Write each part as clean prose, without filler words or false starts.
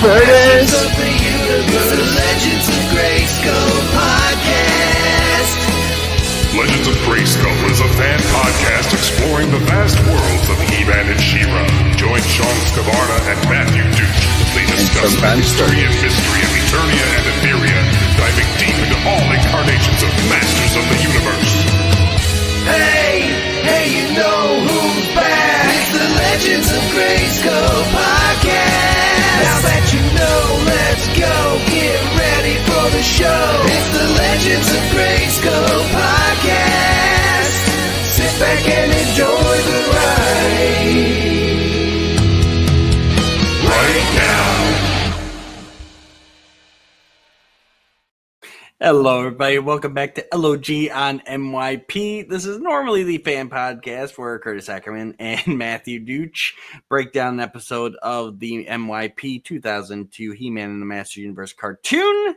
Curtis. Of the universe, the Legends of Grayskull podcast. Legends of Grayskull is a fan podcast exploring the vast worlds of He-Man and She-Ra. Join Sean Scavarna and Matthew Duch as they discuss the history and mystery of Eternia and Etheria, diving deep into all incarnations of Masters of the Universe. Hey, you know who's back? It's the Legends of Grayskull podcast. Now that you know, let's go. Get ready for the show. It's the Legends of Grayskull podcast. Sit back and enjoy the ride. Right now. Hello, everybody. Welcome back to L.O.G on MYP. This is normally the fan podcast where Curtis Ackerman and Matthew Duch break down an episode of the MYP 2002 He-Man and the Master Universe cartoon.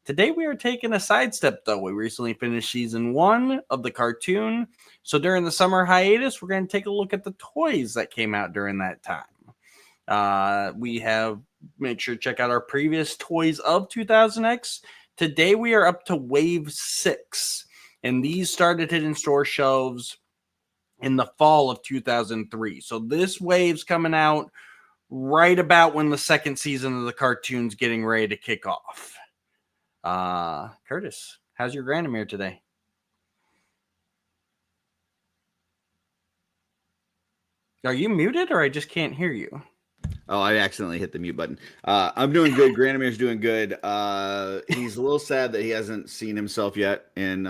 Today we are taking a sidestep, though. We recently finished season 1 of the cartoon. So during the summer hiatus, we're going to take a look at the toys that came out during that time. We have made sure to check out our previous toys of 2000X. Today we are up to Wave 6, and these started hitting store shelves in the fall of 2003. So this wave's coming out right about when the second season of the cartoon's getting ready to kick off. Curtis, how's your Granamere today? Are you muted, or I just can't hear you? Oh, I accidentally hit the mute button. I'm doing good. Granamere's doing good. He's a little sad that he hasn't seen himself yet in,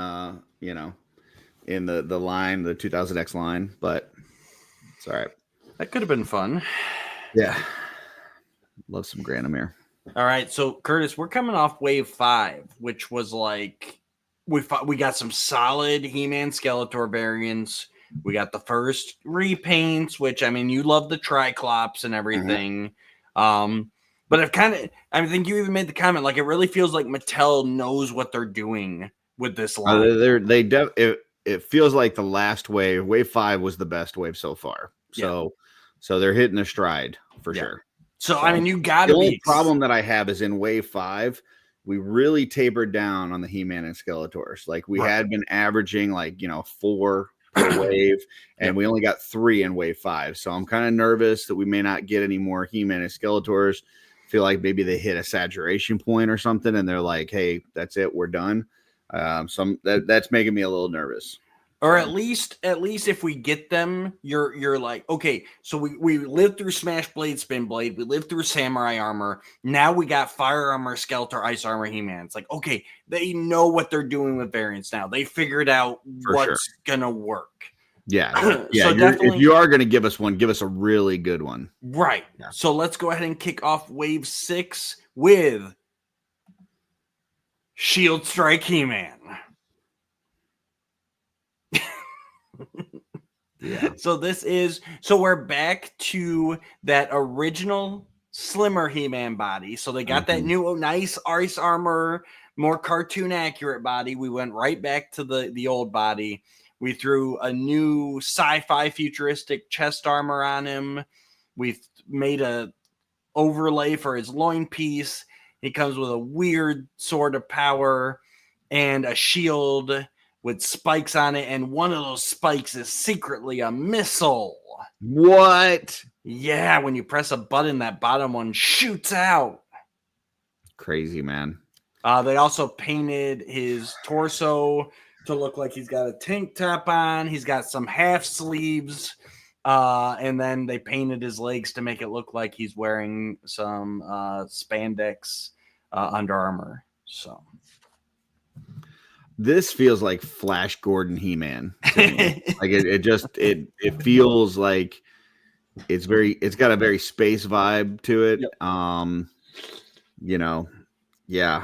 in the line, the 2000X line, but it's all right. That could have been fun. Yeah. Love some Granamere. All right, so Curtis, we're coming off Wave 5, which was like we got some solid He-Man Skeletor variants. We got the first repaints, which, I mean, you love the Triclops and everything. Mm-hmm. But I think you even made the comment, like, it really feels like Mattel knows what they're doing with this line. It feels like the last wave, Wave 5 was the best wave so far. So they're hitting their stride for sure. So, I mean, you got to be. The only problem that I have is in Wave 5, we really tapered down on the He-Man and Skeletors. Like, we had been averaging, 4 per wave, and we only got 3 in Wave 5. So I'm kind of nervous that we may not get any more He-Man and Skeletors. Feel like maybe they hit a saturation point or something, and they're like, "Hey, that's it, we're done." That's making me a little nervous. Or at least if we get them, you're like, okay, so we lived through Smash Blade, Spin Blade, we lived through Samurai Armor. Now we got Fire Armor, Skeletor, Ice Armor, He-Man. It's like, okay, they know what they're doing with variants now. They figured out what's gonna work. Yeah. So if you are gonna give us one, give us a really good one. Right. Yeah. So let's go ahead and kick off Wave 6 with Shield Strike He-Man. So we're back to that original slimmer He-Man body. So they got that new nice ice armor, more cartoon accurate body. We went right back to the old body. We threw a new sci-fi futuristic chest armor on him. We've made a overlay for his loin piece. He comes with a weird sword of power and a shield with spikes on it, and one of those spikes is secretly a missile. What? Yeah, when you press a button, that bottom one shoots out. Crazy, man. They also painted his torso to look like he's got a tank top on. He's got some half sleeves, and then they painted his legs to make it look like he's wearing some spandex Under Armour. So this feels like Flash Gordon He-Man. Like it feels like it's got a very space vibe to it. Yep.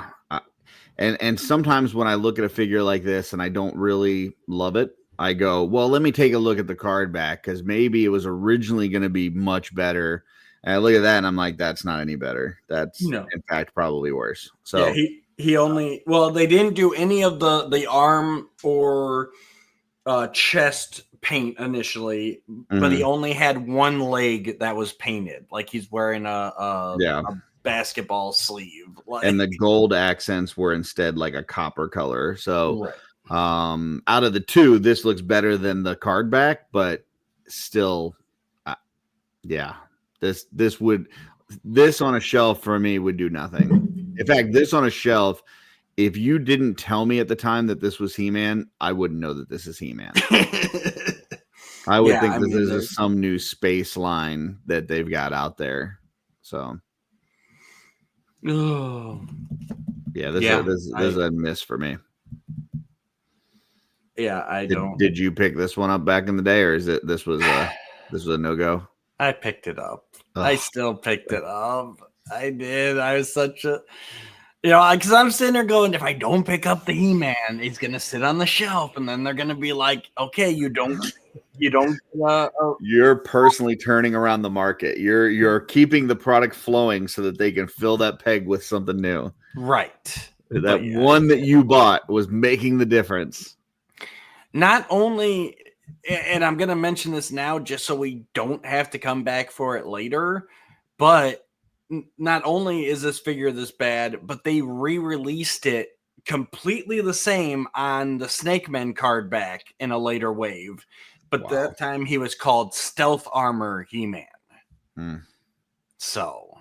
And sometimes when I look at a figure like this and I don't really love it, I go, well, let me take a look at the card back, because maybe it was originally going to be much better. And I look at that and I'm like, that's not any better. That's in fact probably worse. So they didn't do any of the arm or chest paint initially, but he only had one leg that was painted. Like he's wearing a basketball sleeve. Like, and the gold accents were instead like a copper color. So right. out of the two, this looks better than the card back, but still, yeah, this on a shelf for me would do nothing. In fact, this on a shelf, if you didn't tell me at the time that this was He-Man, I wouldn't know that this is He-Man. I would think this is some new space line that they've got out there. So, oh, yeah, this is a miss for me. Yeah, Did you pick this one up back in the day, or is it this was a no-go? I picked it up. Ugh. I still picked it up. I did. I was such a, because I'm sitting there going, if I don't pick up the He-Man, he's gonna sit on the shelf, and then they're gonna be like, okay, you don't. You're personally turning around the market. You're keeping the product flowing so that they can fill that peg with something new. Right. That one that you bought was making the difference. Not only, and I'm going to mention this now just so we don't have to come back for it later, but not only is this figure this bad, but they re-released it completely the same on the Snake Men card back in a later wave. But that time he was called Stealth Armor He-Man. So,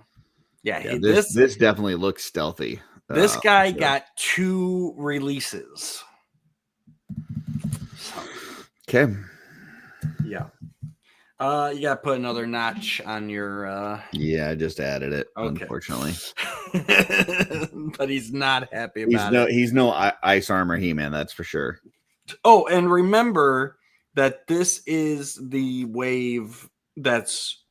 yeah, this definitely looks stealthy. This guy got 2 releases. Okay. Yeah. You got to put another notch on your... Yeah, I just added it, okay. Unfortunately. But he's not happy about it. He's no Ice Armor He-Man, that's for sure. Oh, and remember that this is the wave that's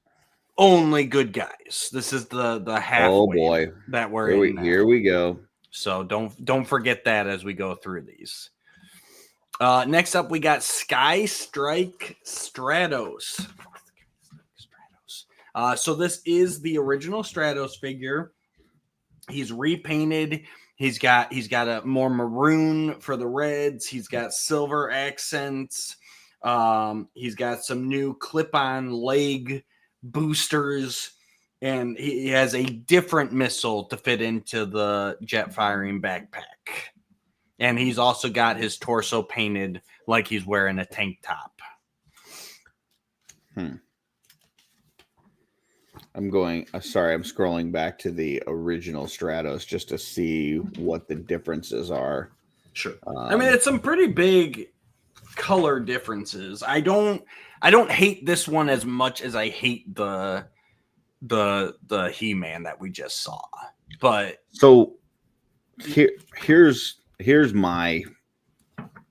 only good guys. This is the half wave that we're in now. Here we go. So don't forget that as we go through these. Next up, we got Sky Strike Stratos. So this is the original Stratos figure. He's repainted. He's got a more maroon for the reds. He's got silver accents. He's got some new clip-on leg boosters, and he has a different missile to fit into the jet firing backpack. And he's also got his torso painted like he's wearing a tank top. I'm scrolling back to the original Stratos just to see what the differences are. Sure. I mean, it's some pretty big color differences. I don't hate this one as much as I hate the He-Man that we just saw. But so here's my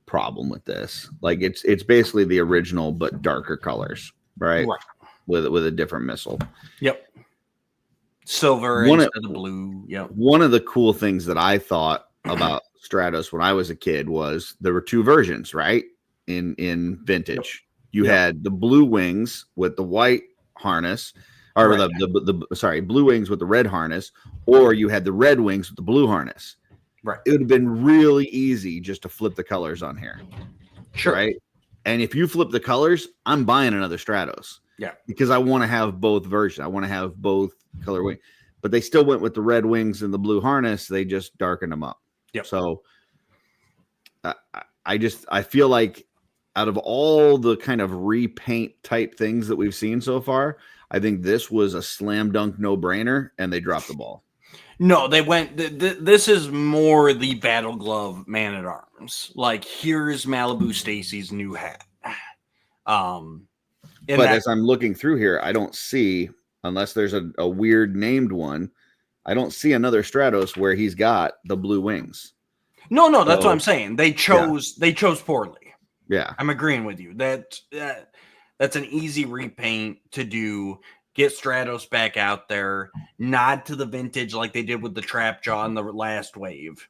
problem with this. Like it's basically the original but darker colors, right? With a different missile. Yep. Silver instead of blue. Yep. One of the cool things that I thought about Stratos when I was a kid was there were 2 versions, right? In vintage. You had the blue wings with the white harness, or the blue wings with the red harness, or you had the red wings with the blue harness. Right. It would have been really easy just to flip the colors on here. Sure. Right. And if you flip the colors, I'm buying another Stratos. Yeah. Because I want to have both versions. I want to have both color wings. But they still went with the red wings and the blue harness. They just darkened them up. Yep. So I feel like out of all the kind of repaint type things that we've seen so far, I think this was a slam dunk no-brainer, and they dropped the ball. No, they went. This is more the Battle Glove Man at Arms. Like, here's Malibu Stacy's new hat. But as I'm looking through here, I don't see, unless there's a weird named one, I don't see another Stratos where he's got the blue wings. No, that's what I'm saying. They chose poorly. Yeah, I'm agreeing with you. That's an easy repaint to do. Get Stratos back out there, nod to the vintage like they did with the Trap Jaw in the last wave,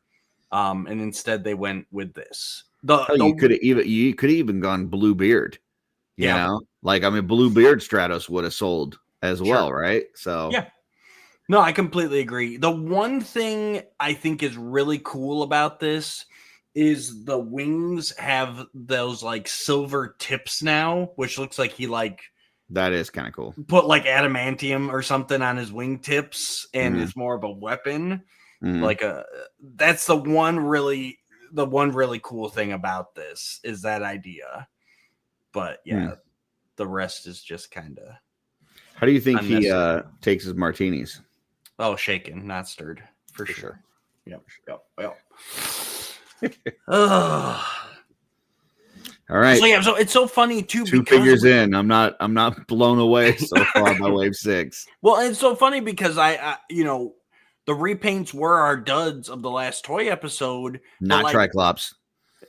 and instead they went with this. You could have even gone Bluebeard. You know, like, I mean, Bluebeard Stratos would have sold as well, right? So yeah, no, I completely agree. The one thing I think is really cool about this is the wings have those like silver tips now, which looks like he like That is kind of cool. Put like adamantium or something on his wingtips, and it's more of a weapon. Like that's the one really cool thing about this is that idea. But yeah, the rest is just kind of. How do you think he takes his martinis? Oh, shaken, not stirred, for sure. Yep. All right. So yeah, so it's so funny too. Two figures in, I'm not blown away so far by wave 6. Well, it's so funny because I the repaints were our duds of the last toy episode, not Triclops,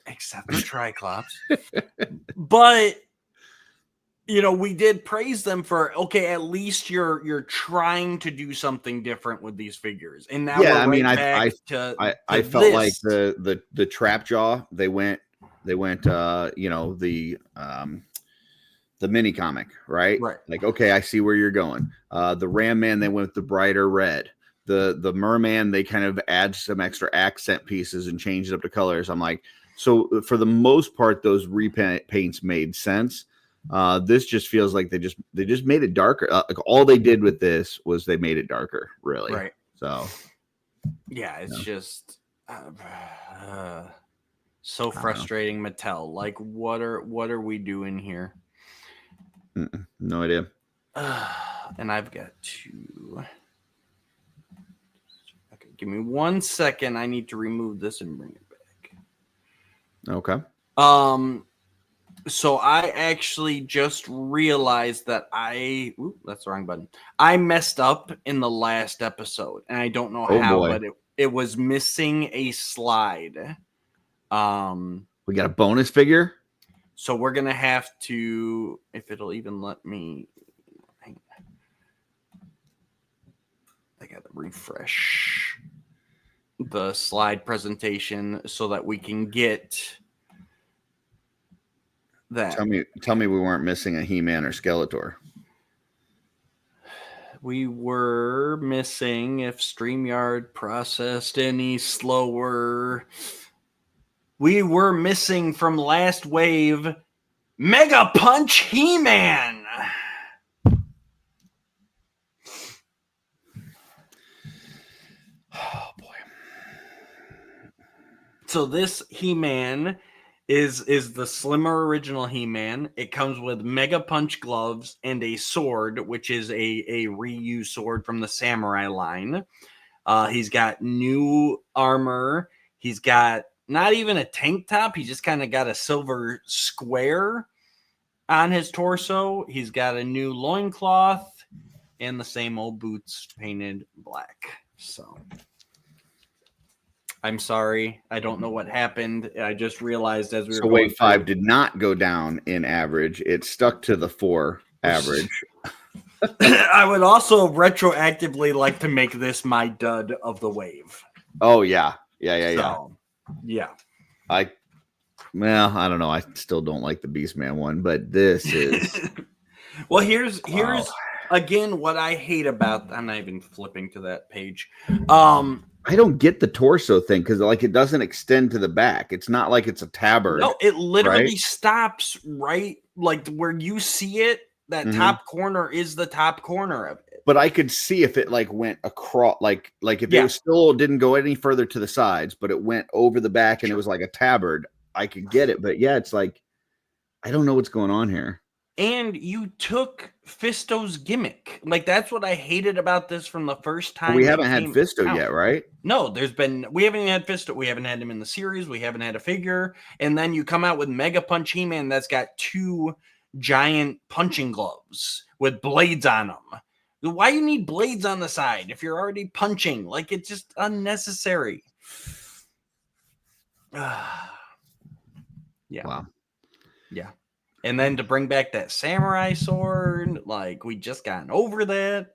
except the Triclops. But we did praise them for at least you're trying to do something different with these figures, and now I felt like the trap jaw they went the mini comic, right? Like, okay, I see where you're going. The Ram Man, they went with the brighter red. The Merman, they kind of add some extra accent pieces and change it up to colors. I'm like, so for the most part, those repaints made sense. This just feels like they just made it darker. Like all they did with this was they made it darker, really. Right. So yeah, it's just so frustrating, Mattel. Like, what are we doing here? No idea. And I've got to. Okay, give me 1 second. I need to remove this and bring it back. Okay. So I actually just realized that that's the wrong button. I messed up in the last episode, and I don't know how, but it was missing a slide. We got a bonus figure. So we're gonna have to, if it'll even let me. I gotta refresh the slide presentation so that we can get that. Tell me we weren't missing a He-Man or Skeletor. We were missing, if StreamYard processed any slower, we were missing from last wave Mega Punch He-Man. Oh boy. So this He-Man is the slimmer original He-Man. It comes with Mega Punch gloves and a sword, which is a reused sword from the Samurai line. He's got new armor. He's got not even a tank top. He just kind of got a silver square on his torso. He's got a new loincloth and the same old boots painted black. So I'm sorry. I don't know what happened. I just realized as we were going wave 5 did not go down in average. It stuck to the 4 average. I would also retroactively like to make this my dud of the wave. Oh, yeah. So, yeah. I don't know. I still don't like the Beastman one, but this is... Well, here's again what I hate about... I'm not even flipping to that page. I don't get the torso thing because like it doesn't extend to the back. It's not like it's a tabard. No, it literally stops right like where you see it. That top corner is the top corner of it. But I could see if it like went across, like if it still didn't go any further to the sides, but it went over the back and it was like a tabard, I could get it. But yeah, it's like I don't know what's going on here. And you took Fisto's gimmick. Like, that's what I hated about this from the first time. But we haven't had Fisto yet, right? No, we haven't had Fisto. We haven't had him in the series. We haven't had a figure. And then you come out with Mega Punch He-Man that's got 2 giant punching gloves with blades on them. Why you need blades on the side if you're already punching? Like, it's just unnecessary. Yeah. Wow. Yeah. And then to bring back that samurai sword, like we just gotten over that.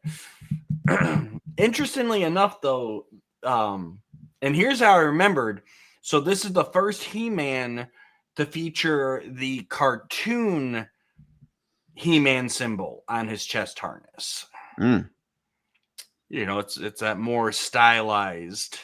Interestingly enough, though, and here's how I remembered. So this is the first He-Man to feature the cartoon He-Man symbol on his chest harness. You know, it's that more stylized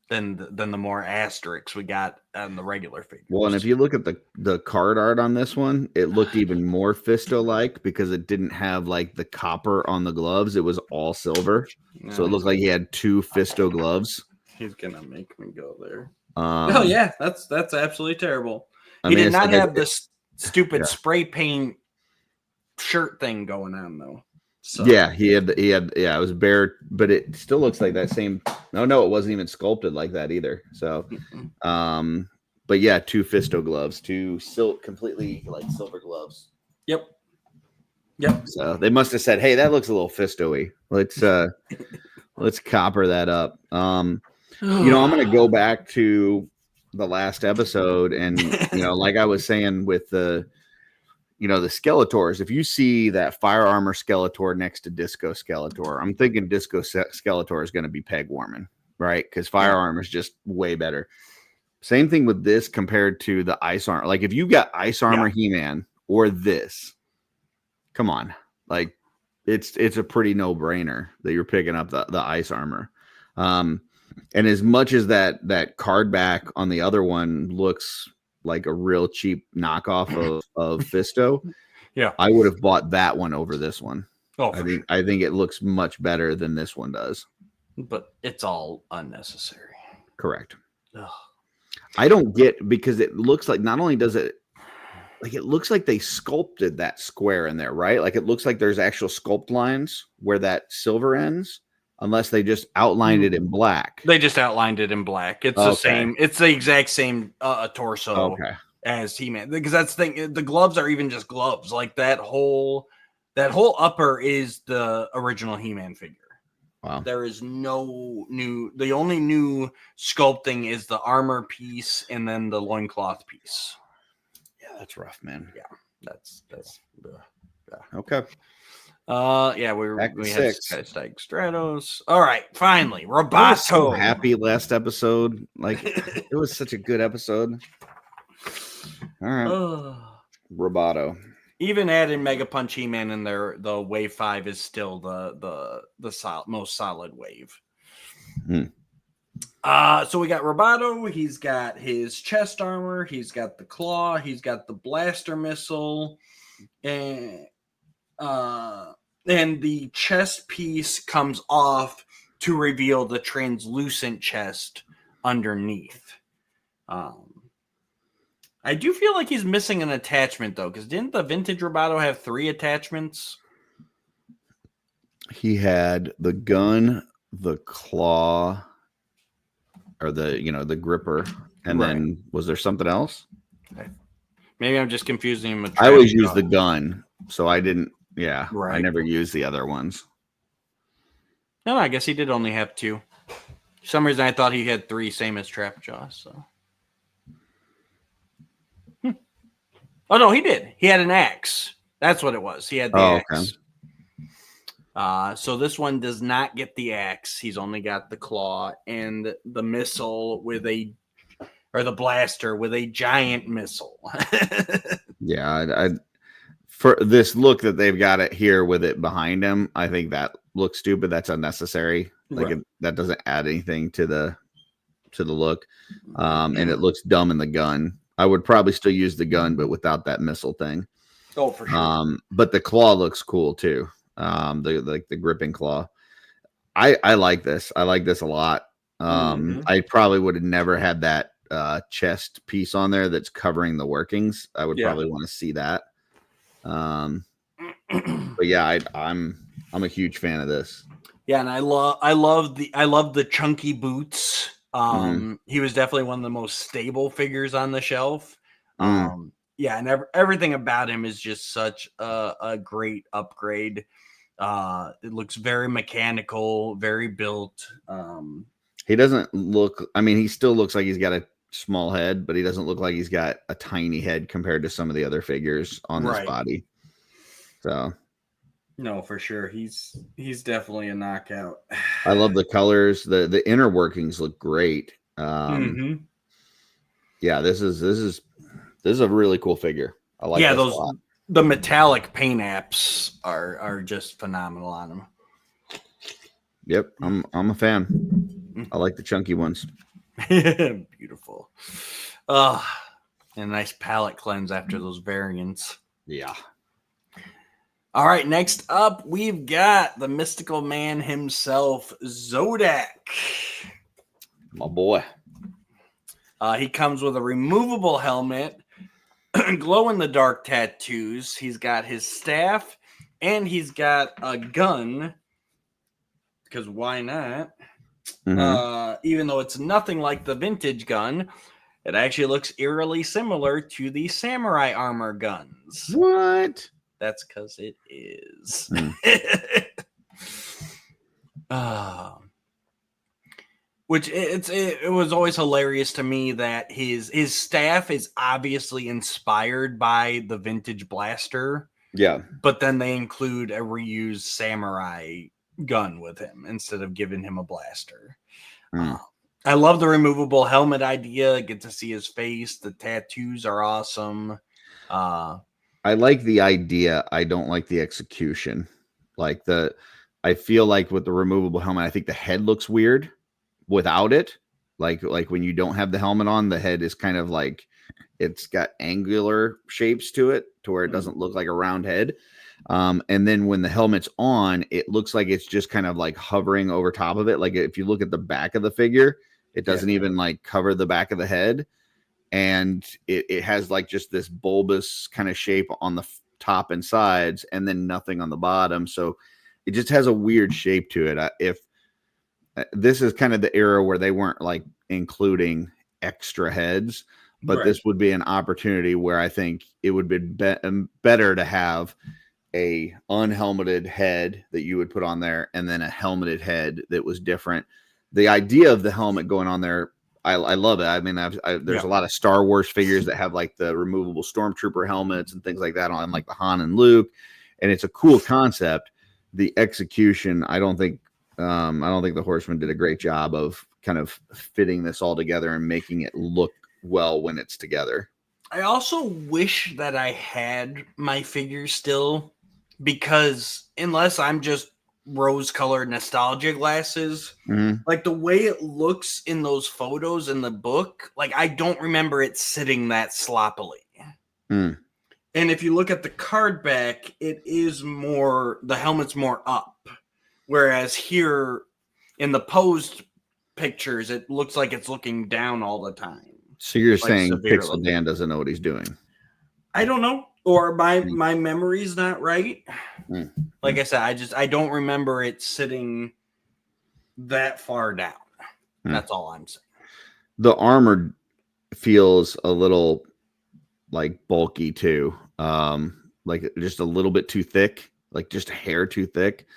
than the more asterisks we got on the regular figures. Well, and if you look at the card art on this one, it looked even more Fisto-like because it didn't have like the copper on the gloves. It was all silver. So it looked like he had 2 Fisto gloves. He's gonna make me go there. Oh yeah, that's absolutely terrible. He did not have this stupid spray paint shirt thing going on though. So. Yeah, he had it was bare, but it still looks like that same. No, it wasn't even sculpted like that either. So, but yeah, 2 Fisto gloves, 2 completely like silver gloves. Yep. So they must have said, "Hey, that looks a little Fisto-y. Let's copper that up." I'm going to go back to the last episode, and like I was saying with the Skeletors, if you see that Fire Armor Skeletor next to Disco Skeletor, I'm thinking Disco Skeletor is going to be peg warming, right? Because Fire Armor is just way better. Same thing with this compared to the Ice Armor. Like if you got Ice Armor He-Man or this, come on, like it's a pretty no-brainer that you're picking up the Ice Armor. And as much as that card back on the other one looks like a real cheap knockoff of Fisto, I would have bought that one over this one. I think it looks much better than this one does. But it's all unnecessary. Correct. Ugh. I don't get, because it looks like not only does it like it looks like they sculpted that square in there, right? Like it looks like there's actual sculpt lines where that silver ends, unless they just outlined it in black. They just outlined it in black. It's the same. It's the exact same torso as He-Man, because that's the thing. The gloves are even just gloves. Like that whole upper is the original He-Man figure. Wow. There is no new. The only new sculpting is the armor piece and then the loincloth piece. Yeah, that's rough, man. Yeah, that's okay. We had Skystag Stratos. All right, finally, Roboto. I was so happy last episode. Like it was such a good episode. All right, Roboto. Even adding Mega Punch He-Man in there, the Wave 5 is still the most solid wave. So we got Roboto. He's got his chest armor. He's got the claw. He's got the blaster missile, and the chest piece comes off to reveal the translucent chest underneath. I do feel like he's missing an attachment, though, because didn't the vintage Roboto have 3 attachments? He had the gun, the claw, or the gripper, and then was there something else? Maybe I'm just confusing him with I always use the gun, so I didn't. Yeah, right. I never used the other ones. No, I guess he did only have 2. For some reason, I thought he had 3, same as Trapjaw. So. Oh, no, he did. He had an axe. That's what it was. He had the axe. Okay. So this one does not get the axe. He's only got the claw and the missile or the blaster with a giant missile. Yeah, for this look that they've got it here with it behind him, I think that looks stupid. That's unnecessary. Like that doesn't add anything to the look. And it looks dumb in the gun. I would probably still use the gun, but without that missile thing. Oh, for sure. But the claw looks cool too. The gripping claw. I like this. I like this a lot. I probably would have never had that chest piece on there that's covering the workings. I would probably want to see that. But yeah, I'm a huge fan of this. Yeah, and I love the chunky boots. He was definitely one of the most stable figures on the shelf. Yeah, and everything about him is just such a great upgrade. It looks very mechanical, very built. He doesn't look. I mean, he still looks like he's got a small head, but he doesn't look like he's got a tiny head compared to some of the other figures on this body. So, no, for sure, he's definitely a knockout. I love the colors. The inner workings look great. Yeah, this is a really cool figure. I like. Yeah, those a lot. The metallic paint apps are just phenomenal on him. Yep, I'm a fan. I like the chunky ones. Beautiful. And a nice palate cleanse after those variants. Yeah. All right, next up, we've got the mystical man himself, Zodak. My boy. He comes with a removable helmet, glow-in-the-dark tattoos. He's got his staff, and he's got a gun, because why not? Even though it's nothing like the vintage gun, it actually looks eerily similar to the samurai armor guns. What? That's because it is. Which it was always hilarious to me that his staff is obviously inspired by the vintage blaster. Yeah. But then they include a reused samurai gun with him instead of giving him a blaster. I love the removable helmet idea. Get to see his face. The tattoos are awesome. I like the idea. I don't like the execution. I feel like with the removable helmet, I think the head looks weird without it. Like when you don't have the helmet on, the head is kind of like it's got angular shapes to it to where it doesn't look like a round head. And then when the helmet's on, it looks like it's just kind of like hovering over top of it. Like if you look at the back of the figure, it doesn't even like cover the back of the head. And it has like just this bulbous kind of shape on the top and sides and then nothing on the bottom. So it just has a weird shape to it. If this is kind of the era where they weren't like including extra heads, but this would be an opportunity where I think it would be better to have a unhelmeted head that you would put on there and then a helmeted head that was different. The idea of the helmet going on there, I love it. I mean, there's a lot of Star Wars figures that have like the removable stormtrooper helmets and things like that on like the Han and Luke, and it's a cool concept. The execution, I don't think the Horseman did a great job of kind of fitting this all together and making it look well when it's together. I also wish that I had my figure still, because unless I'm just rose-colored nostalgia glasses, like the way it looks in those photos in the book, like I don't remember it sitting that sloppily. And if you look at the card back, it is more, the helmet's more up, whereas here in the posed pictures, it looks like it's looking down all the time. So you're saying Pixel Dan doesn't know what he's doing? I don't know. Or my memory's not right. Like I said, I don't remember it sitting that far down. That's all I'm saying. The armor feels a little like bulky too. Like just a little bit too thick, like just a hair too thick.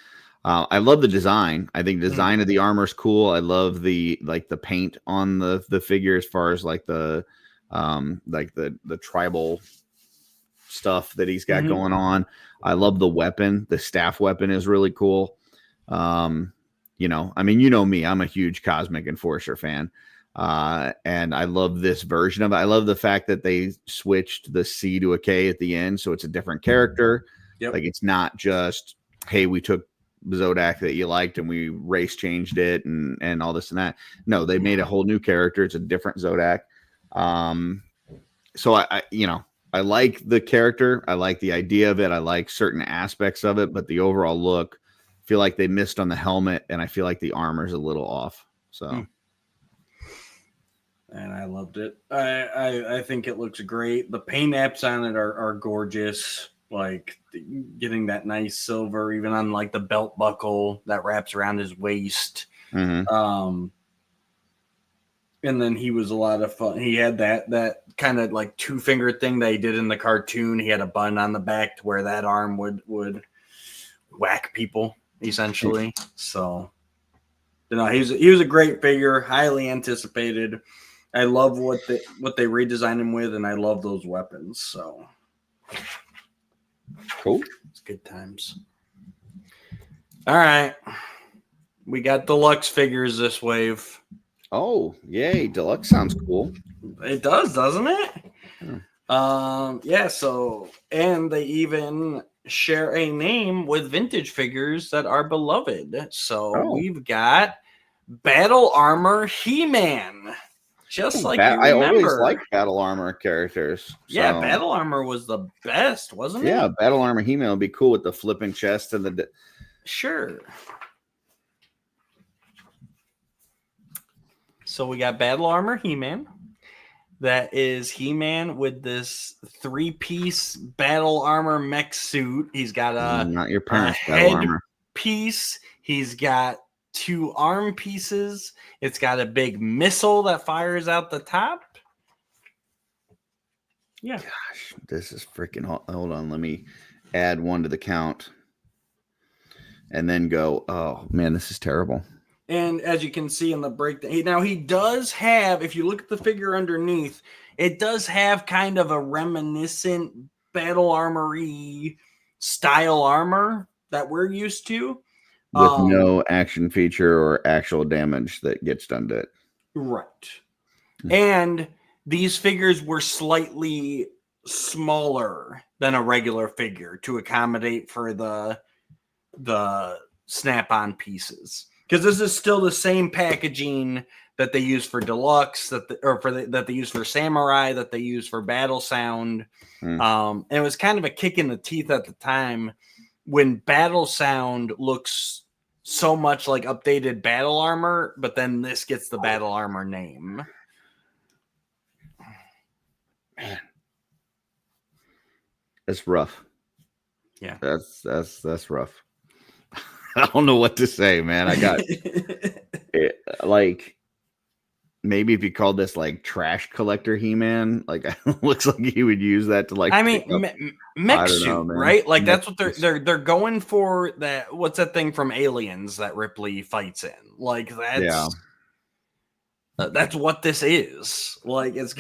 I love the design. I think the design of the armor is cool. I love the paint on the figure as far as like the tribal stuff that he's got going on. I love the weapon. The staff weapon is really cool. You know, I mean, you know me, I'm a huge Cosmic Enforcer fan. And I love this version of it. I love the fact that they switched the C to a K at the end, so it's a different character. Like it's not just, hey, we took Zodak that you liked and we race changed it and all this and that. No, they made a whole new character. It's a different Zodak. So I like the character. I like the idea of it. I like certain aspects of it, but the overall look, I feel like they missed on the helmet, and I feel like the armor's a little off. So, and I loved it. I think it looks great. The paint apps on it are gorgeous. Like getting that nice silver, even on like the belt buckle that wraps around his waist. And then he was a lot of fun. He had that kind of like 2-finger thing that he did in the cartoon. He had a button on the back to where that arm would whack people essentially. So, you know, he was a great figure, highly anticipated. I love what they redesigned him with, and I love those weapons. So cool. It's good times. All right, we got deluxe figures this wave. Oh, yay. Deluxe sounds cool. It does, doesn't it? Yeah, so, and they even share a name with vintage figures that are beloved. So we've got Battle Armor He-Man. Just like I you always remember. liked battle armor characters. Yeah, so- battle armor was the best, wasn't it? Yeah, battle armor He-Man would be cool with the flipping chest and the. Sure. So we got battle armor He-Man. That is He-Man with this 3-piece battle armor mech suit. He's got Not your a parents' battle head armor. piece. He's got 2 arm pieces. It's got a big missile that fires out the top. Yeah. Gosh, this is freaking. Hold on, let me add 1 to the count, and then go. Oh man, this is terrible. And as you can see in the breakdown, now he does have, if you look at the figure underneath, it does have kind of a reminiscent battle armory style armor that we're used to. With no action feature or actual damage that gets done to it. Right. And these figures were slightly smaller than a regular figure to accommodate for the snap-on pieces. Because this is still the same packaging that they use for Deluxe, that they use for Samurai, that they use for Battle Sound. And it was kind of a kick in the teeth at the time when Battle Sound looks so much like updated battle armor, but then this gets the battle armor name. Man, that's rough. Yeah, that's rough. I don't know what to say, man. I got it, like maybe if you called this like trash collector He-Man, like looks like he would use that to like. I mean, mech suit, right? Like that's what they're going for. That what's that thing from Aliens that Ripley fights in? Like that's what this is. Like it's.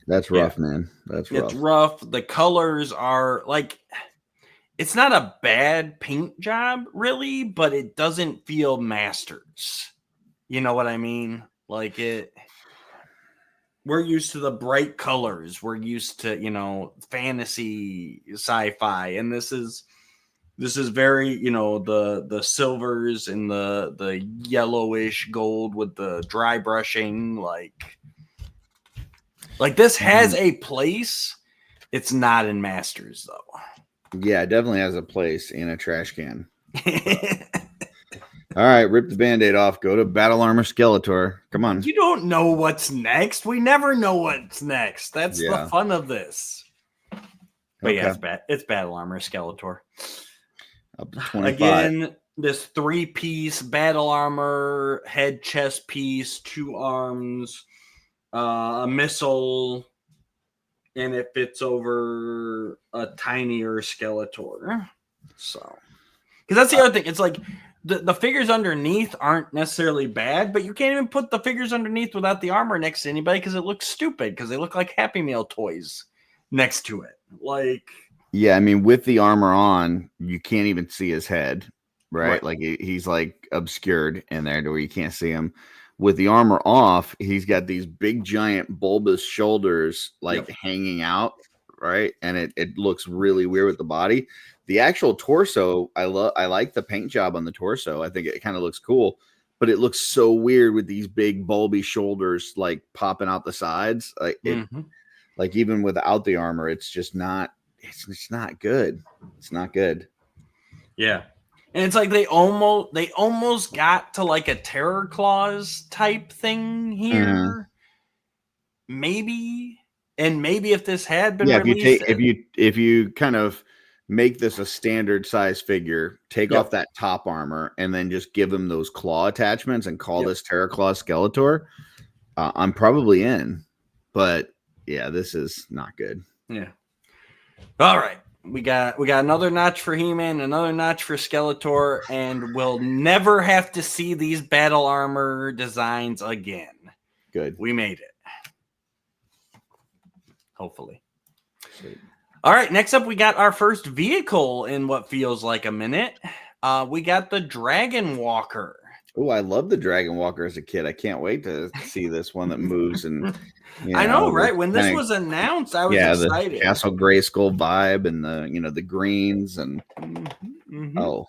That's rough, man. That's rough. It's rough. The colors are like. It's not a bad paint job, really, but it doesn't feel Masters. You know what I mean? Like it. We're used to the bright colors. We're used to, fantasy, sci-fi, and this is very, the silvers and the yellowish gold with the dry brushing. Like this has a place. It's not in Masters though. Yeah, it definitely has a place in a trash can. All right, rip the Band-Aid off. Go to Battle Armor Skeletor. Come on. You don't know what's next. We never know what's next. That's the fun of this. But yeah, it's Battle Armor Skeletor. Up to 25. Again, this 3-piece battle armor, head, chest piece, 2 arms, a missile, and it fits over a tinier Skeletor. So, because that's the other thing. It's like the figures underneath aren't necessarily bad, but you can't even put the figures underneath without the armor next to anybody because it looks stupid because they look like Happy Meal toys next to it. Like, yeah, I mean, with the armor on, you can't even see his head, right? Like he's like obscured in there to where you can't see him. With the armor off, he's got these big, giant, bulbous shoulders like hanging out, right? And it looks really weird with the body. The actual torso, I like the paint job on the torso. I think it kind of looks cool, but it looks so weird with these big, bulby shoulders like popping out the sides. Like even without the armor, it's just not. It's not good. It's not good. Yeah. And it's like they almost got to like a Terror Claws type thing here. Maybe. And maybe if this had been released. If you kind of make this a standard size figure, take off that top armor, and then just give him those claw attachments and call this Terror Claws Skeletor, I'm probably in. But yeah, this is not good. Yeah. All right. We got another notch for He-Man, another notch for Skeletor, and we'll never have to see these battle armor designs again. Good. We made it. Hopefully. Sweet. All right, next up we got our first vehicle in what feels like a minute. We got the Dragon Walker. Oh, I love the Dragon Walker as a kid. I can't wait to see this one that moves and I know, right? When this was announced, I was excited. The Castle Grayskull vibe and the greens and oh,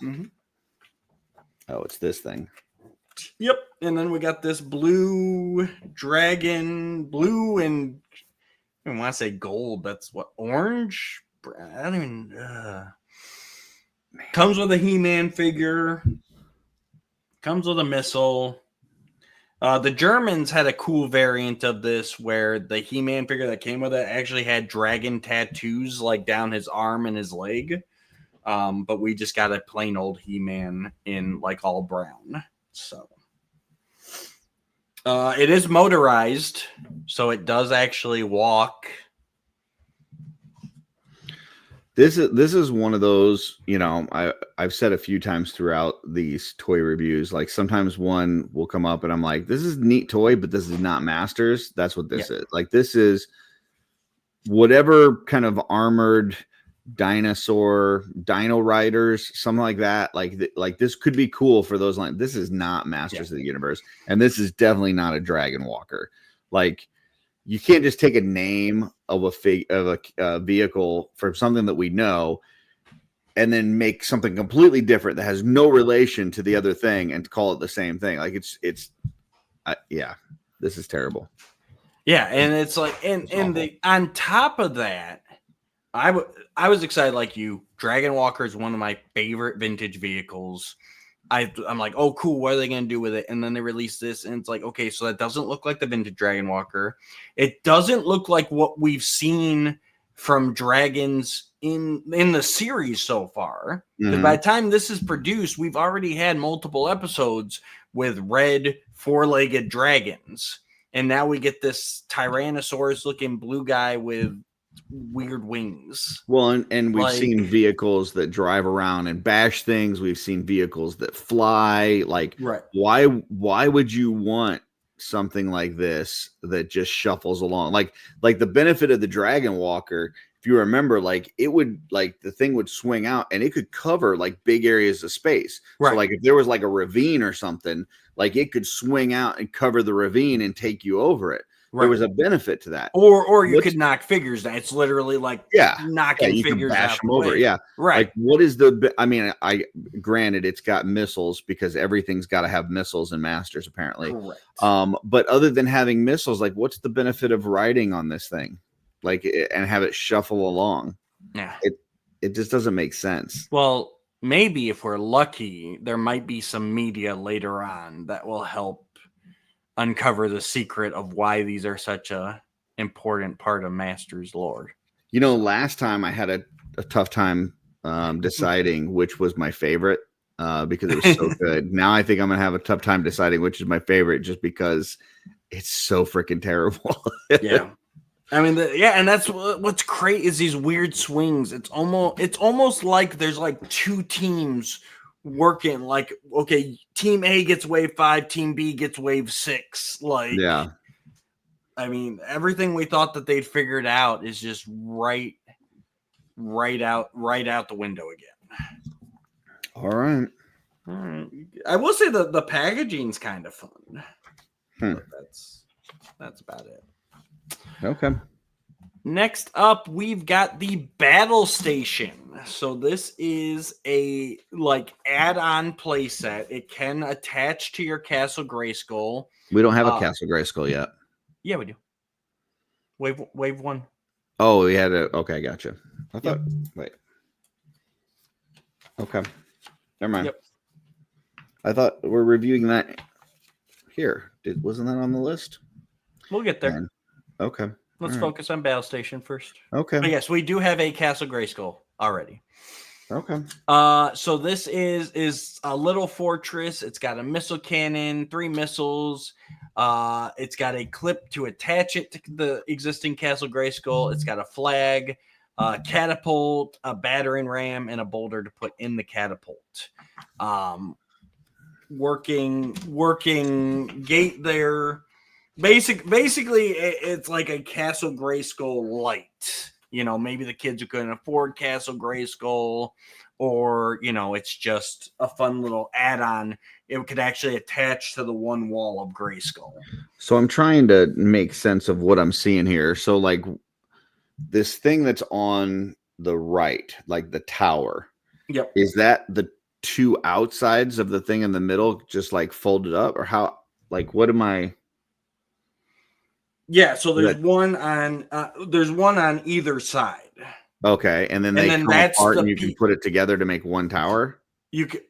it's this thing. Yep. And then we got this blue dragon, blue and I don't want to say gold. That's what, orange? I don't even. Comes with a He-Man figure. Comes with a missile. The Germans had a cool variant of this where the He-Man figure that came with it actually had dragon tattoos like down his arm and his leg. But we just got a plain old He-Man in like all brown. So it is motorized, so it does actually walk. This is one of those, you know, I've said a few times throughout these toy reviews, like sometimes one will come up and I'm like, this is a neat toy, but this is not Masters. That's what this is. Like, this is whatever kind of armored dinosaur, dino riders, something like that. Like this could be cool for those lines. This is not Masters of the Universe. And this is definitely not a Dragon Walker. Like, you can't just take a name of a vehicle from something that we know and then make something completely different that has no relation to the other thing and call it the same thing. Like yeah, this is terrible. Yeah, and it's like, and on top of that, I was excited like you. Dragon Walker is one of my favorite vintage vehicles. I'm like, oh, cool. What are they going to do with it? And then they release this, and it's like, okay, so that doesn't look like the vintage Dragon Walker. It doesn't look like what we've seen from dragons in the series so far. Because by the time this is produced, we've already had multiple episodes with red four-legged dragons, and now we get this Tyrannosaurus-looking blue guy with weird wings. Well, and we've seen vehicles that drive around and bash things. We've seen vehicles that fly. Like, why would you want something like this that just shuffles along? Like the benefit of the Dragon Walker, if you remember, like it would, like the thing would swing out and it could cover like big areas of space. So like if there was like a ravine or something, like it could swing out and cover the ravine and take you over it. There was a benefit to that. Or you could knock figures down. It's literally like knocking you figures can bash out them over. Yeah. Right. Like, what is the, I mean, granted it's got missiles because everything's got to have missiles in Masters apparently. Correct. But other than having missiles, like what's the benefit of riding on this thing? Like, and have it shuffle along? Yeah. It just doesn't make sense. Well, maybe if we're lucky, there might be some media later on that will help uncover the secret of why these are such a important part of Masters lore. You know, last time I had a tough time deciding which was my favorite because it was so good. Now I think I'm gonna have a tough time deciding which is my favorite just because it's so freaking terrible. Yeah. I mean, and that's what's great is these weird swings. It's almost like there's like two teams working, like, okay, team A gets wave 5, team B gets wave 6. Like, yeah, I mean, everything we thought that they'd figured out is just right out the window again. All right. I will say that the packaging's kind of fun. But that's about it. Okay. Next up, we've got the Battle Station. So this is a like add-on playset. It can attach to your Castle Grayskull. We don't have a Castle Grayskull yet. Yeah, we do. Wave 1. Oh, we had a. Okay, gotcha. I thought. Wait. Okay. Never mind. Yep. I thought we're reviewing that here. Wasn't that on the list? We'll get there. Man. Okay. Let's focus on Battle Station first. Okay. But yes, we do have a Castle Grayskull already. Okay. So this is a little fortress. It's got a missile cannon, 3 missiles. It's got a clip to attach it to the existing Castle Grayskull. It's got a flag, a catapult, a battering ram, and a boulder to put in the catapult. Working gate there. Basically, it's like a Castle Grayskull light. You know, maybe the kids who couldn't afford Castle Grayskull, or, you know, it's just a fun little add-on. It could actually attach to the one wall of Grayskull. So I'm trying to make sense of what I'm seeing here. So, like, this thing that's on the right, like the tower. Yep. Is that the two outsides of the thing in the middle just like folded up, or how? Like, what am I? Yeah, so there's one on either side. Okay, and then And they then come that's apart, the and you can put it together to make one tower. you can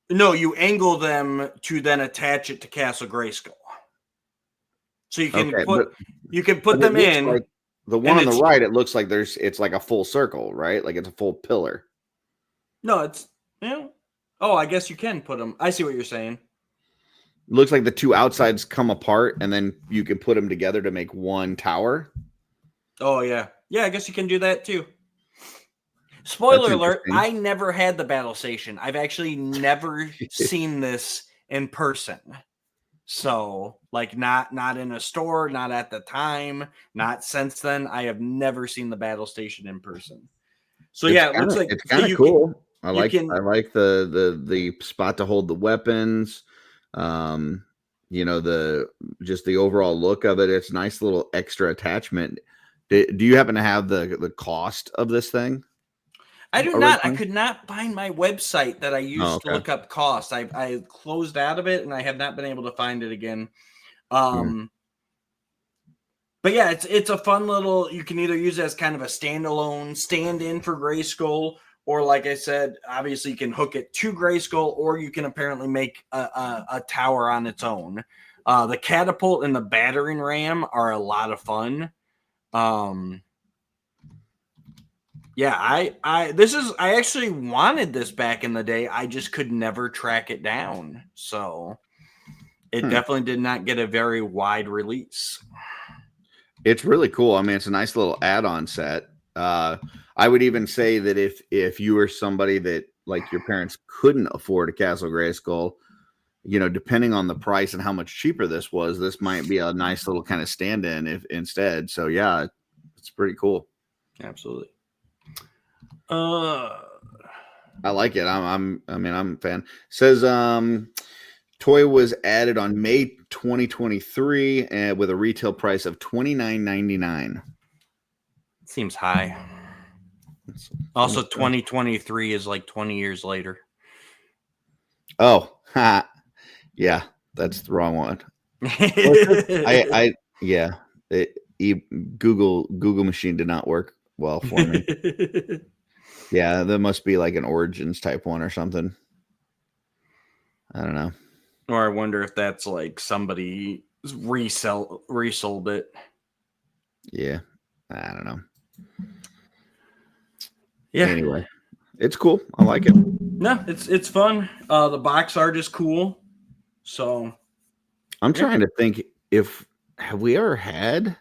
No, you angle them to then attach it to Castle Grayskull. So you can Okay, put them in. Like the one on the right, it looks like it's like a full circle, right? Like it's a full pillar. No, it's Oh, I guess you can put them. I see what you're saying. Looks like the two outsides come apart, and then you can put them together to make one tower. Oh yeah, I guess you can do that too. Spoiler alert, I never had the battle station. I've actually never seen this in person. So, like, not in a store, not at the time, not since then. I have never seen the battle station in person. So it looks like it's kind of cool. I like the spot to hold the weapons. The overall look of it. It's a nice little extra attachment. Do you happen to have the cost of this thing? I do not. I could not find my website that I used to look up costs. I closed out of it, and I have not been able to find it again. But yeah, it's a fun little. You can either use it as kind of a standalone stand-in for Grayskull, or like I said, obviously you can hook it to Grayskull, or you can apparently make a tower on its own. The catapult and the battering ram are a lot of fun. Yeah, I actually wanted this back in the day. I just could never track it down. So it definitely did not get a very wide release. It's really cool. I mean, it's a nice little add-on set. I would even say that if you were somebody that like your parents couldn't afford a Castle Grayskull, depending on the price and how much cheaper this was, this might be a nice little kind of stand-in if instead. So yeah, it's pretty cool. Absolutely. I like it. I'm a fan. It says toy was added on May 2023 and with a retail price of $29.99. Seems high. Also, 2023 is like 20 years later. Oh, yeah, that's the wrong one. Google machine did not work well for me. Yeah, there must be like an Origins type one or something. I don't know. Or I wonder if that's like somebody resold it. Yeah, I don't know. Yeah. Anyway, it's cool. I like it. No, it's fun. The box art is cool. So I'm trying to think have we ever had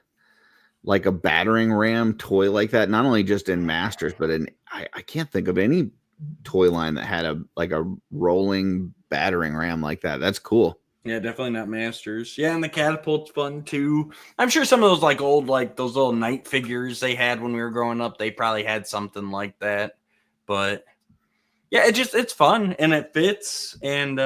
like a battering ram toy like that? Not only just in Masters, but I can't think of any toy line that had a rolling battering ram like that. That's cool. Yeah, definitely not Masters. Yeah, and the catapult's fun too. I'm sure some of those like old those little knight figures they had when we were growing up, they probably had something like that. But yeah, it's fun and it fits. And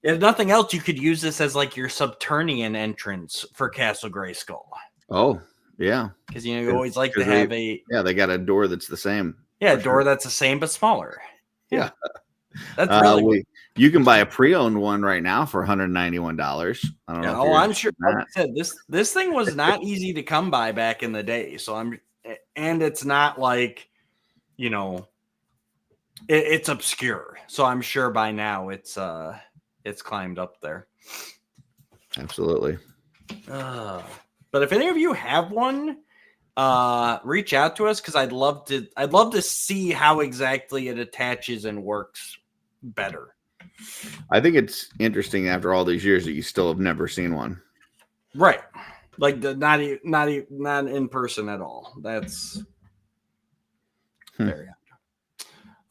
if nothing else, you could use this as like your subterranean entrance for Castle Grayskull. Oh, yeah. Because you always like to have they got a door that's the same. Yeah, a door that's the same but smaller. Yeah. That's really you can buy a pre-owned one right now for $191. I don't know. I'm sure. Like I said, this thing was not easy to come by back in the day. So and it's not like, it's obscure. So I'm sure by now it's climbed up there. Absolutely. But if any of you have one, reach out to us because I'd love to see how exactly it attaches and works better. I think it's interesting after all these years that you still have never seen one. Right. Like not in person at all. That's very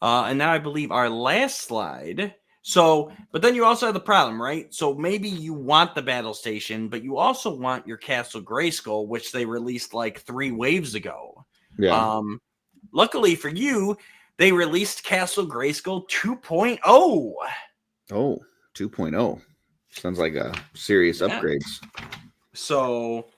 odd. And now I believe our last slide. So, but then you also have the problem, right? So maybe you want the battle station, but you also want your Castle Grayskull, which they released like 3 waves ago. Yeah. Luckily for you, they released Castle Grayskull 2.0. Oh, 2.0. Sounds like a serious upgrades. So,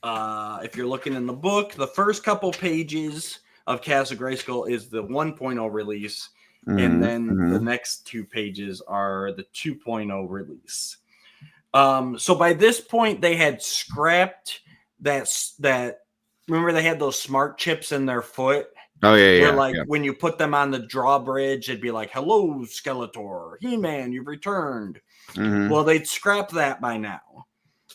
if you're looking in the book, the first couple pages of Castle Grayskull is the 1.0 release, and then the next 2 pages are the 2.0 release. So by this point, they had scrapped that. Remember, they had those smart chips in their foot. Oh yeah, where when you put them on the drawbridge, it'd be like, "Hello, Skeletor, He-Man, you've returned." Well, they'd scrap that by now.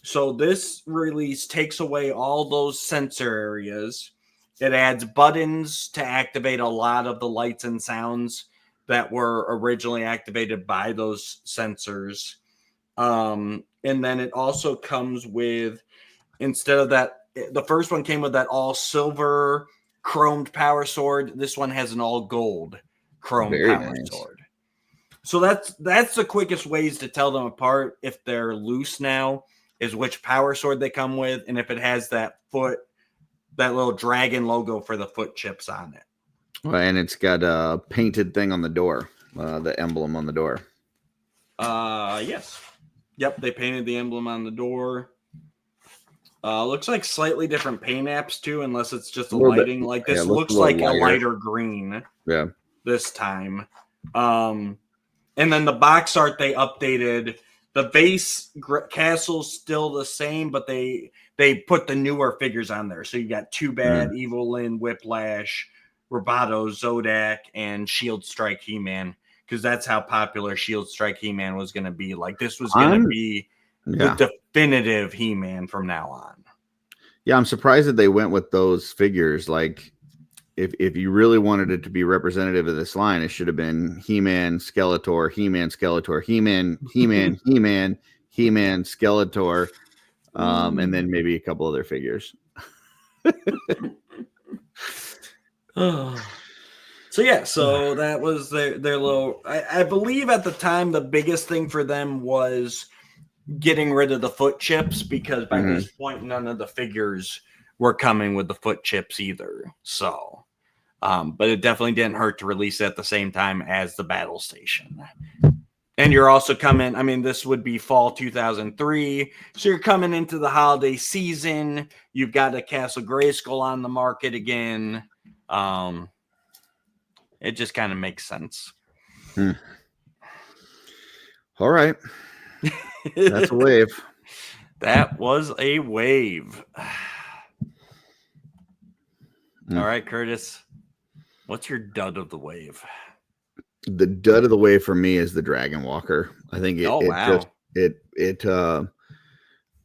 So this release takes away all those sensor areas. It adds buttons to activate a lot of the lights and sounds that were originally activated by those sensors. And then it also comes with, instead of that, the first one came with that all silver chromed power sword. This one has an all gold chrome power sword. So that's the quickest ways to tell them apart if they're loose now, is which power sword they come with, and if it has that little dragon logo for the foot chips on it. Well, and it's got a painted thing on the door, the emblem on the door. Yes. Yep, they painted the emblem on the door. Looks like slightly different paint apps too, unless it's just a lighting. Like this looks like a lighter green. Yeah. This time. And then the box art they updated. The base castle's still the same, but they put the newer figures on there. So you got Too Bad, Evil Lyn, Whiplash, Roboto, Zodak, and Shield Strike He-Man. Because that's how popular Shield Strike He-Man was going to be. Like this was going to be the definitive He-Man from now on. Yeah, I'm surprised that they went with those figures. Like, if you really wanted it to be representative of this line, it should have been He-Man, Skeletor, He-Man, Skeletor, He-Man, He-Man, He-Man, He-Man, Skeletor, and then maybe a couple other figures. So that was their little. I believe at the time the biggest thing for them was getting rid of the foot chips, because by this point none of the figures were coming with the foot chips either. So, but it definitely didn't hurt to release it at the same time as the Battle Station. And you're also coming. I mean, this would be fall 2003, so you're coming into the holiday season. You've got a Castle Grayskull on the market again. It just kind of makes sense. All right. That's a wave. That was a wave. All right, Curtis. What's your dud of the wave? The dud of the wave for me is the Dragon Walker. I think it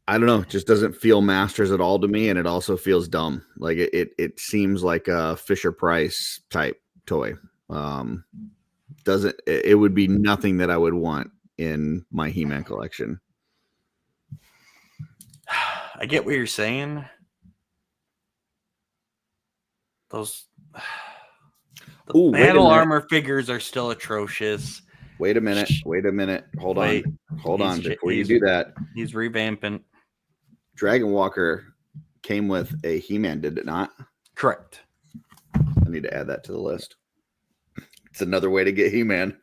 I don't know, it just doesn't feel Masters at all to me, and it also feels dumb. Like it seems like a Fisher Price type toy. It would be nothing that I would want in my He-Man collection. I get what you're saying. Those battle armor figures are still atrocious. Wait a minute. Hold on. Before you do that, he's revamping. Dragon Walker came with a He-Man, did it not? Correct. I need to add that to the list. It's another way to get He-Man.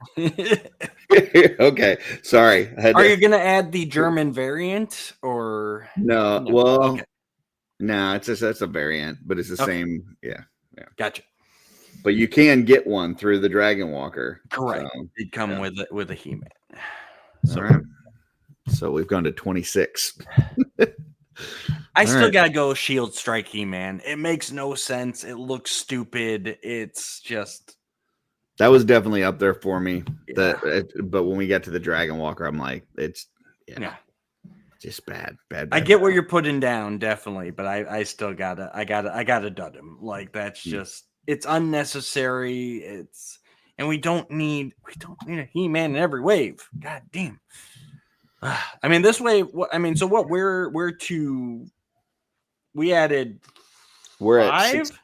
Okay, sorry. Are you going to add the German variant or no? Well, okay. No, that's a variant, but it's the same. Yeah. Gotcha. But you can get one through the Dragon Walker. Correct. It'd come with a He-Man. So, all right. So we've gone to 26. I still gotta go Shield Strike He-Man. It makes no sense. It looks stupid. It's just. That was definitely up there for me. Yeah. But when we get to the Dragon Walker, I'm like, it's just bad. I get what you're putting down, definitely, but I still gotta dud him. Like that's just it's unnecessary. And we don't need a He-Man in every wave. God damn. I mean, this wave. I mean, so what? We added. We're 5 at 6.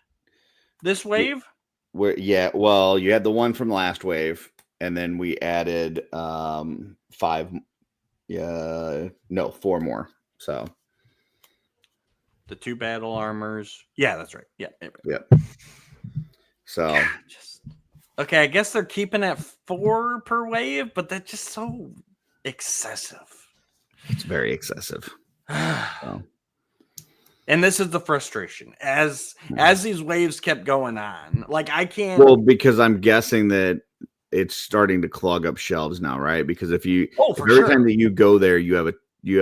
This wave. Well, you had the one from last wave, and then we added 5. No, 4 more. So the 2 battle armors. Yeah, that's right. Yeah. So okay, I guess they're keeping at 4 per wave, but that's just so excessive. It's very excessive. So. And this is the frustration as these waves kept going on. Like I can't. Well, because I'm guessing that it's starting to clog up shelves now, right? Because if every time that you go there, you have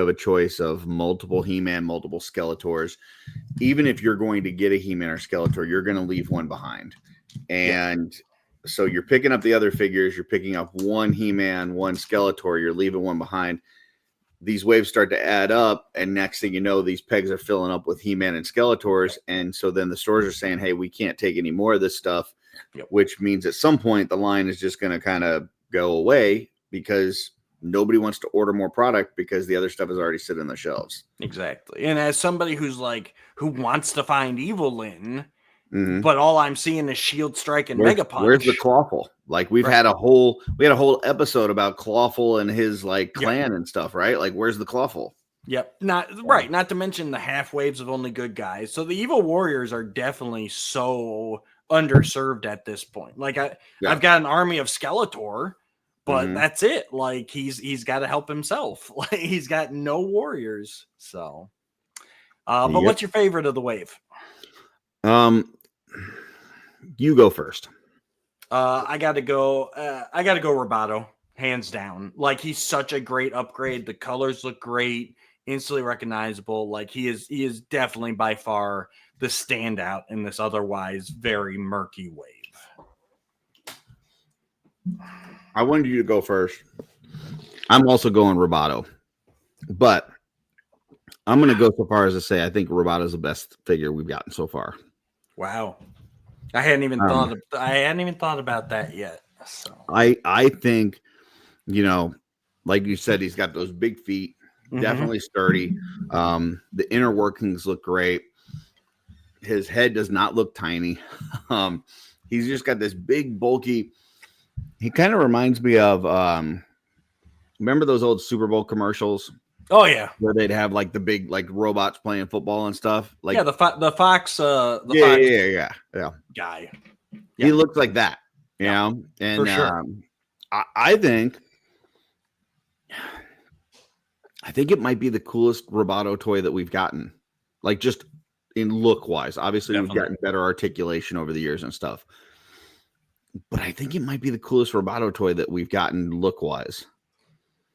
a choice of multiple He-Man, multiple Skeletors. Even if you're going to get a He-Man or Skeletor, you're going to leave one behind. And so you're picking up the other figures, you're picking up one He-Man, one Skeletor, you're leaving one behind. These waves start to add up, and next thing you know, these pegs are filling up with He-Man and Skeletors, and so then the stores are saying, hey, we can't take any more of this stuff, which means at some point the line is just going to kind of go away because nobody wants to order more product because the other stuff is already sitting on the shelves. Exactly. And as somebody who wants to find Evelyn, but all I'm seeing is Shield Strike and Mega Punch. Where's the Clawful? Like we had a whole episode about Clawful and his clan and stuff, right? Like where's the Clawful? Yep. Not to mention the half waves of only good guys. So the Evil Warriors are definitely so underserved at this point. Like I've got an army of Skeletor, but that's it. Like he's got to help himself. Like he's got no warriors. So but what's your favorite of the wave? You go first. I gotta go Roboto, hands down. Like he's such a great upgrade. The colors look great, instantly recognizable. Like he is definitely by far the standout in this otherwise very murky wave. I wanted you to go first. I'm also going Roboto, but I'm going to go so far as to say I think Roboto is the best figure we've gotten so far. Wow. I hadn't even thought about that yet. So I think, like you said, he's got those big feet, definitely sturdy. The inner workings look great. His head does not look tiny. He's just got this big, bulky. He kind of reminds me of remember those old Super Bowl commercials? Oh yeah, where they'd have like the big robots playing football and stuff. Like the Fox, Fox guy. He looks like that, you know. And for sure. I think it might be the coolest Roboto toy that we've gotten. Like just in look wise, obviously we've gotten better articulation over the years and stuff. But I think it might be the coolest Roboto toy that we've gotten look wise.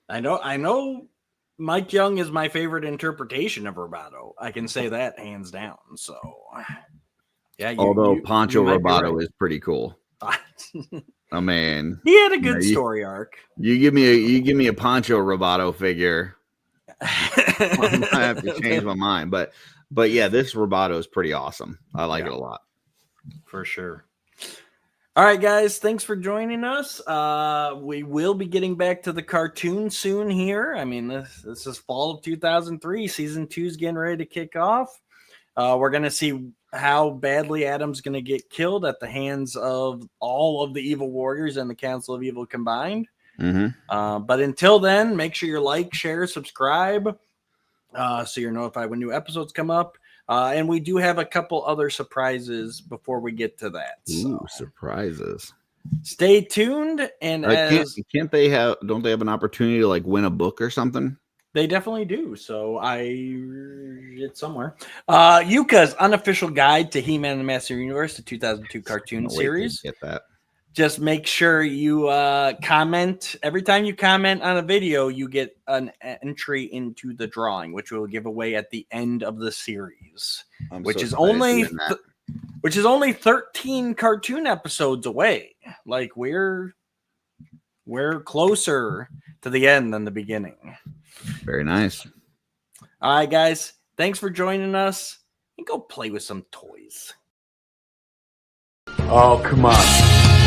I know. Mike Young is my favorite interpretation of Roboto. I can say that hands down. So, yeah. Although Poncho Roboto is pretty cool. Oh man, he had a good story arc. You give me a Poncho Roboto figure, I'm gonna have to change my mind. But yeah, this Roboto is pretty awesome. I like it a lot for sure. All right, guys, thanks for joining us. We will be getting back to the cartoon soon here. I mean, this is fall of 2003. Season 2 is getting ready to kick off. We're going to see how badly Adam's going to get killed at the hands of all of the Evil Warriors and the Council of Evil combined. But until then, make sure you like, share, subscribe, so you're notified when new episodes come up. And we do have a couple other surprises before we get to that. Ooh, surprises. Stay tuned. And don't they have an opportunity to like win a book or something? They definitely do. So it's somewhere. Yuka's Unofficial Guide to He-Man and the Master Universe, the 2002 cartoon series. Get that. Just make sure you comment. Every time you comment on a video, you get an entry into the drawing, which we'll give away at the end of the series, which is only 13 cartoon episodes away. Like we're closer to the end than the beginning. Very nice. All right, guys. Thanks for joining us. And go play with some toys. Oh, come on.